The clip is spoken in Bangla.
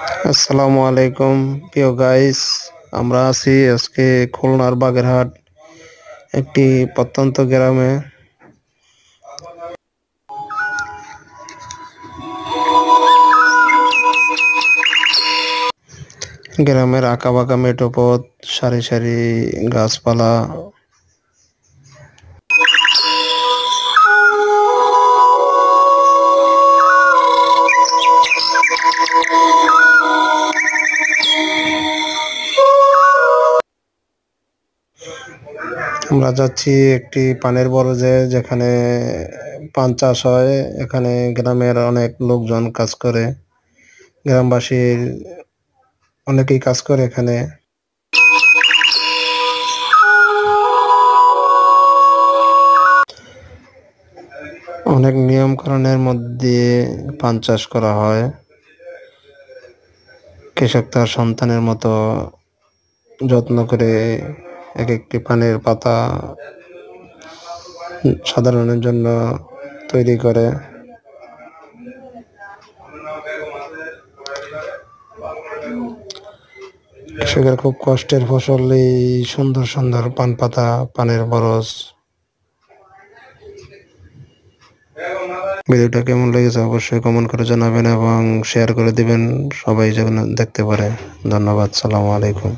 আসসালামু আলাইকুম প্রিয় গাইস। আমরা আছি আজকে খুলনার বাগেরহাট একটি প্রত্যন্ত গ্রামে। গ্রামের আঁকাবাঁকা মেঠো পথ, সারি সারি গাছপালা। আমরা যাচ্ছি একটি পানের বরজে, যেখানে পান চাষ হয়। এখানে গ্রামের অনেক লোকজন কাজ করে, গ্রামবাসীর অনেকেই কাজ করে এখানে। অনেক নিয়ম কানুনের মধ্যে পান চাষ করা হয়। কৃষক তার সন্তানের মতো যত্ন করে এক একটি পানের পাতা সাধারণের জন্য তৈরি করে। কৃষকের খুব কষ্টের ফসল এই সুন্দর সুন্দর পান পাতা, পানের বরজ। ভিডিওটা কেমন লেগেছে অবশ্যই কমেন্ট করে জানাবেন এবং শেয়ার করে দিবেন, সবাই যেন দেখতে পারে। ধন্যবাদ। সালামু আলাইকুম।